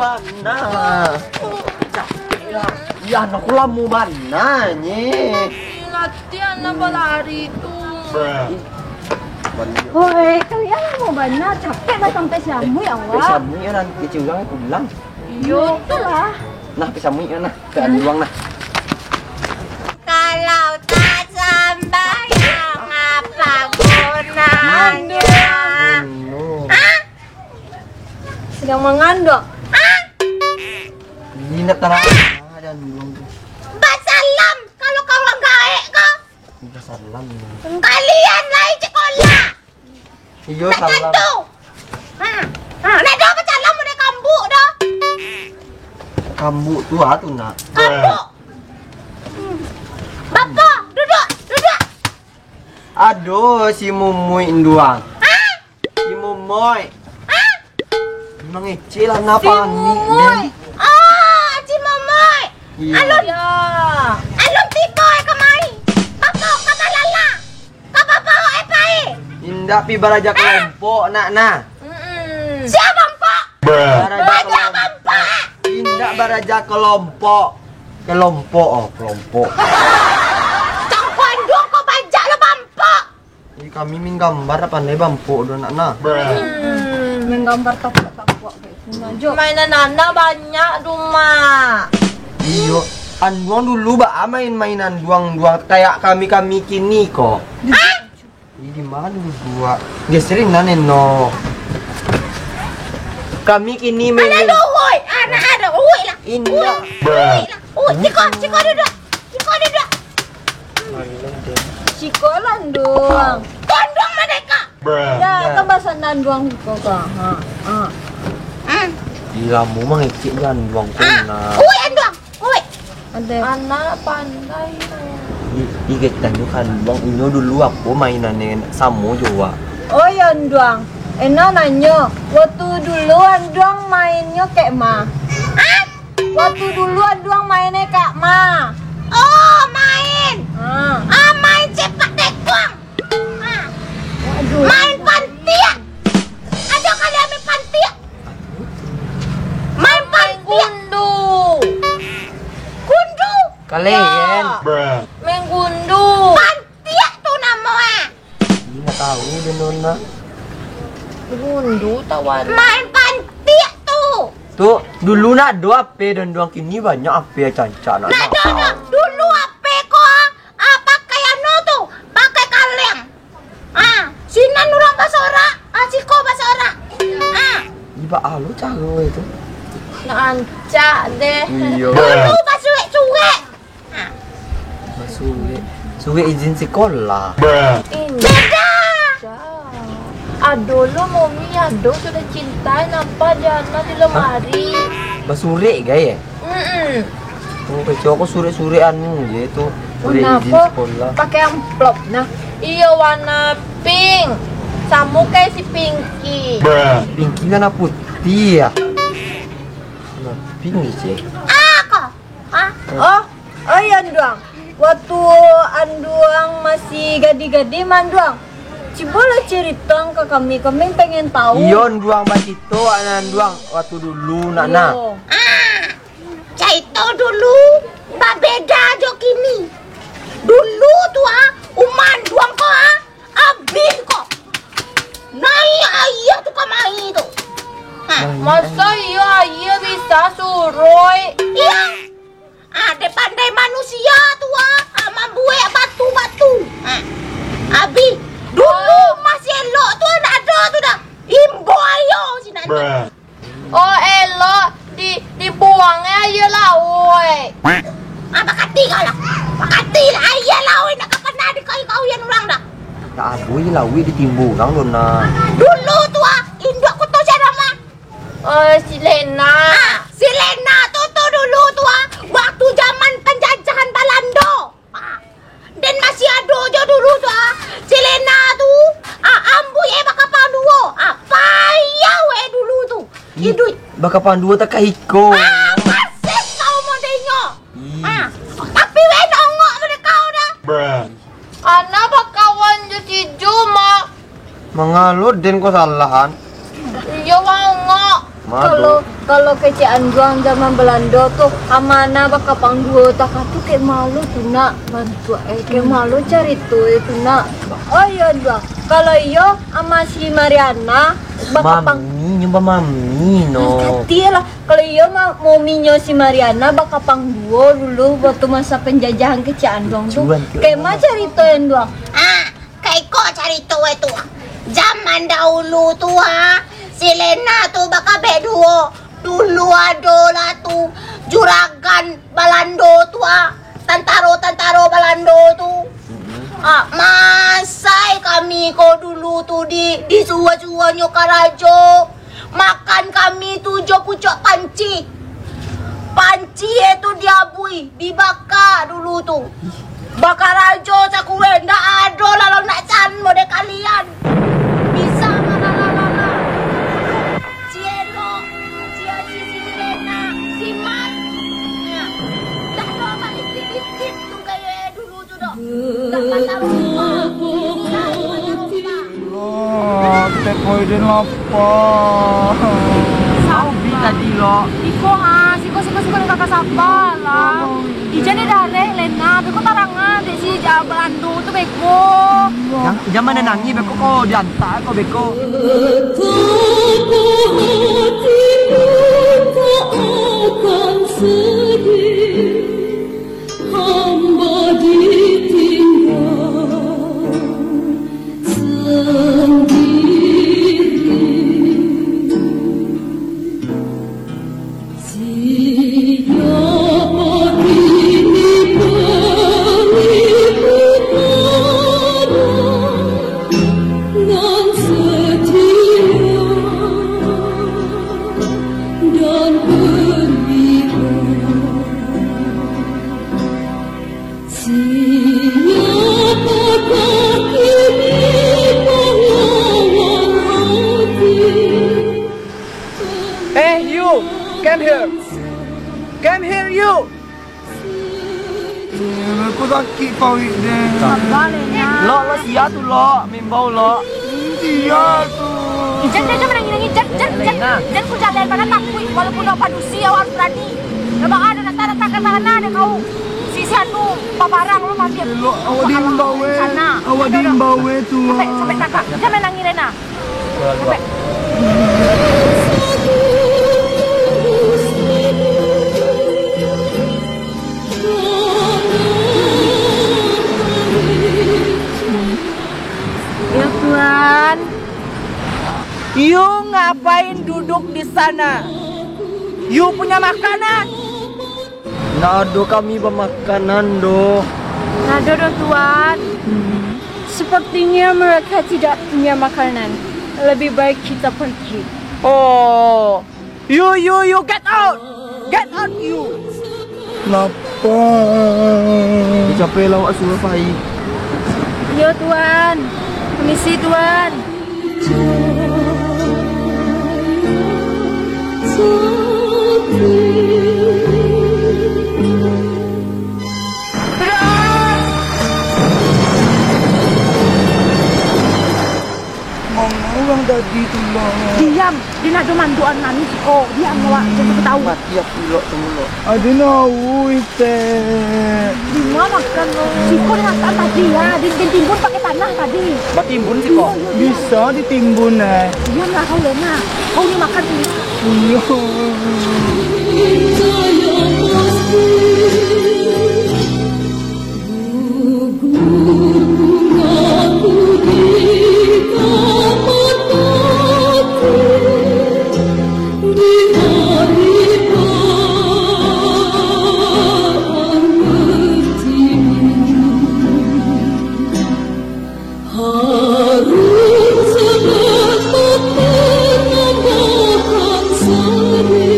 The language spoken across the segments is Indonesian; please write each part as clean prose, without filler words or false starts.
mana? Ya anak lamu mana ni? Latihan na berlari itu. Hoi, kalian mau benar capek lah sampai siamu ya Allah. Pesamu ya nanti curang aku bilang. Yo, itulah. Nah pesamu ya nah, keadaan uang nah. Kalau tak sembahyang apa gunanya? Sedang mengandung. Minat tanah dan uang tu. Basalam kalau kau enggak kau. Minta salam. Kalian naik sekolah. Iyo Nak salam. gantu. Nak dah basalam udah kambu dah. Kamu tua tu nak. Kambu. Bapa, duduk. Aduh si Mumuy induang. Si Mumuy. Memang ece lah napa ni. Si Momoy. Iya. Alun. Alun tiboy kamay. Bapa ka malala. Kapapaw ay pai. Indah pi baraja kelompok nak nah. Siapa pak? Baraja Bapa. Indah baraja kelompok. Kelompok. Cang kandung ko bajak lo bampa. Ini kami min gambar pandai bampu do nak nah. Menggambar tapuk-tapuk gitu. Maju. Mainan Nana banyak rumah. Iyo, anduang dulu ba main-mainan duang-duang kayak kami kini kok. Ini di mana dulu dua? Geserin nane no. Kami kini main. Ada duit, anak ada duit lah. Indah. Ciko duduk. Sikolan doang. Kandung mereka. Ya, kan bahasa nanduang kok. Gila mu mang ecek jan duang kuna. Andong. Ada. Anak pandai. Iget dan kan duang ino dulu aku mainan samu juga. Oh ya anduang. Nanya, waktu dulu anduang mainnya kayak mah. Waktu dulu anduang mainnya kayak mah. Oh, main. Ah. Main cepat tekong. Waduh. Main pantiak. Ada kalian main pantiak? Main pantiak. Gundu. Kalian. Main gundu. Pantiak tuh namanya. Ini tahu dia nona. Gundu tawan. Main pantiak tuh. Tuh dulu nak dua ape dan duang kini banyak ape cancak nak. Nah, dulu apa kok? Pakai anu tuh, pakai kaleng. Sinan orang basora, siko basora. Iba alu cara itu. Nancak deh. Iya. Dulu basuke. Suwe izin sekolah. Beda. Aduh lo mami, aduh sudah cinta nampak jana di lemari. Basure gaya. Oh, kecil aku sore-sorean gitu. Sore izin Kenapa? sekolah. Pakai amplop nah. Iya warna pink. Samu kayak si Pinky. Pinky kan putih ya. Nah, pink sih. Oh ya anduang. Waktu anduang masih gadi-gadi manduang. Cibola cerita ke kami pengen tahu. Iyon duang batito anan duang waktu dulu nak nak. Yo. Itu dulu, mbak beda jo kini. Dulu tuh uman duang ko abis kok. Nai ayah tuh kamai tuh. Masa iya bisa suruh? Iya. Ada pandai manusia tuh membuat batu-batu. Abi dulu masih elok tuh ada tuh dah. Imbo ayo sini. Oh elok dibuangnya aja lah, woi. Pakati kau lah, pakati lah aja lah, woi. Nak pernah kau yang orang dah. Tak abui lawi ditimbu orang dona. Dulu tuh induk aku tuh siapa mah? Si Lena. Si Lena tuh dulu tuh waktu zaman penjajahan Belanda. Dan masih ada aja dulu tuh si Lena tuh ambu bakal panduo. Payah weh dulu tuh. Hidup. Baka pandu tak kahiko. Masih kau modenya. Tapi weh nongok mereka udah. Anak bakawan jadi Juma. Mengalut den ko salahan. Iya wangok. kalau kecaan doang zaman Belanda tuh amana baka pangduo tak tuh kayak malu tuh nak bantu kayak malu cari tuh itu nak. Oh iya doang. Kalau iyo ama si Mariana baka Mami, nyoba mami no. Hati lah. Kalau iyo mau minyo si Mariana baka pangduo dulu waktu masa penjajahan kecaan doang tuh. Kayak mah cari tuh yang doang. Kayak kok cari tuh itu. Zaman dahulu tuh si Lena tuh baka beduo. Dulu adola tuh juragan Balando tuh tantaro Balando tuh. Masai kami kok dulu tuh di suwa-suwa Karajo. Makan kami tuh jo pucok panci. Panci itu diabui, dibakar dulu tuh. Bakar aja cakue ndak ado lalu nak can mode kalian. Bisa mana Cielo, si Lena, si Mat. Tak ada balik dikit tuh kayak dulu tuh dok. Tak patah lupa. Kita koiden apa? Saubi tadi lo. Iko siko kakak sapa lah. Ijan ni dare Lena, beko tarangan dek si Balando tuh beko. Yang zaman nangi beko ko diantar ko beko. Akan sedih hamba ditinggal sendiri. Siapa kini peliput nan setia dan berwira. Siapakah kini pahlawan hati? Hey you, come here. Come here you. Aku sakit kau ini. Sabar Lena. Lo sia tu lo, mimbau lo. Iya tuh. Ijan dia cuma nangis Jan ku jalan pada takui walaupun dah padusi awak harus berani. Memang ada nata mana ada kau sisi anu paparang lo mampir. Lo awak diimbau awak diimbau tuh. Sampai takak. Jangan nangis Lena. Sampai. Ya Tuhan. You ngapain duduk di sana? You punya makanan? Nado kami bermakanan do. Nado dong Tuhan. Sepertinya mereka tidak punya makanan. Lebih baik kita pergi. Oh, you get out you. Kenapa? Capek lawak suruh pahit. Ya Tuhan. Permisi Tuhan. Orang tadi tu lah. Diam. Dia nak manduan nani siko. Diam awak. Jangan ketahu. Mati aku lo temu. Ada nahu itu. Di mana makan lo? Siko dengan tanah tadi ya. Ditimbun pakai tanah tadi. Batimbun sih kok. Bisa ditimbun Diamlah kau Lena. Kau ni makan ni. Iya. Cinta yang pasti gugur aku di kamar mati di hari perang bertimbun. Harus sebentar menambahkan sari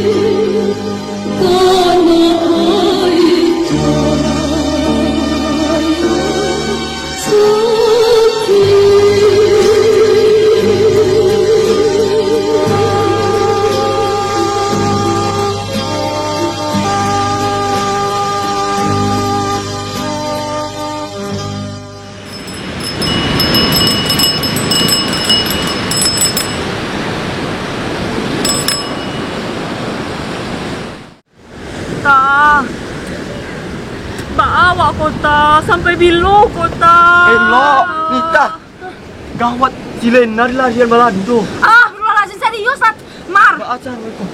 tanah air jaya sakit. kota. Bawa kota sampai Bilo kota. Lo, Nita. Gawat, si Lena dilarian Balando. Astagfirullahaladzim, serius, Mar. Mbak acara itu.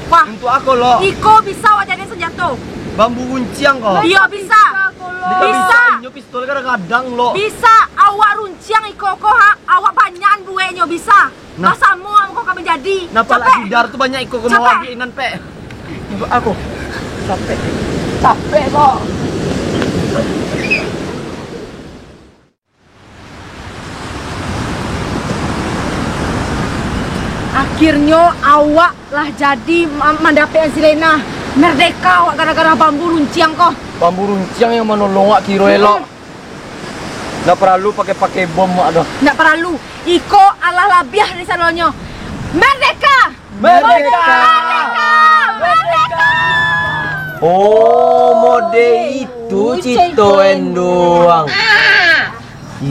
Wah. Untuk aku lo. Iko bisa wajahnya senjata. Bambu runciang kok. Iya bisa. Bisa. Nyo pistol kadang-kadang lo. Bisa. Awak runciang iko ko ha. Awak banyak duenya bisa. Nah. Masamu kok kami jadi. Napa lagi dar tuh banyak ikut ke mau Capek. lagi inan pe. Aku capek kok. Akhirnya awak lah jadi mandape si Lena. Merdeka awak gara-gara bambu runciang kok. Bambu runciang yang menolong wak kiro elok. Nggak perlu pakai bom ada. Nggak perlu. Iko Allah labiah di sanonyo. Merdeka! Merdeka! Oh, mode itu citoen doang.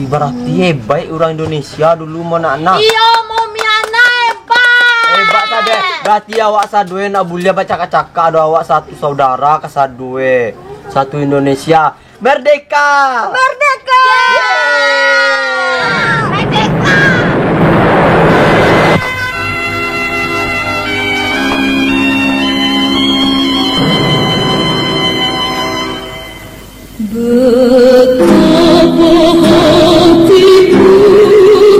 Berarti hebat orang Indonesia dulu mana anak. Iya, mau miana hebat. Hebat tadi. Berarti awak sadue nak boleh baca cakap ada awak satu saudara ke sadue. Satu Indonesia. Merdeka! Merdeka! Merdeka! Betapa hatiku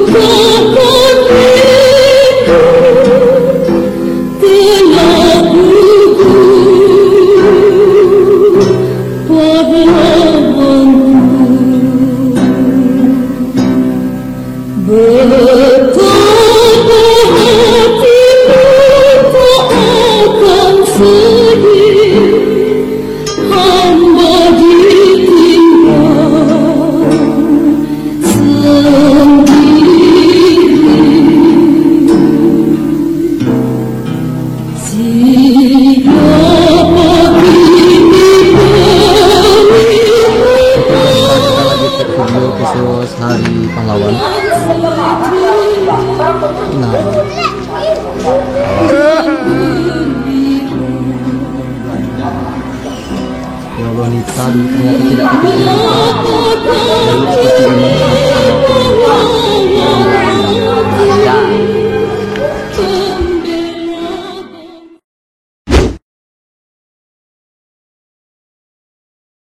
takkan rindu telah gugur padamu. Betapa hatiku tak akan sedih hamba ditinggal sendiri. Siapa kini Video khusus Hari Pahlawan. Nah, ya Allah, Nita dulu ternyata tidak kepikiran. Lalu seperti ini.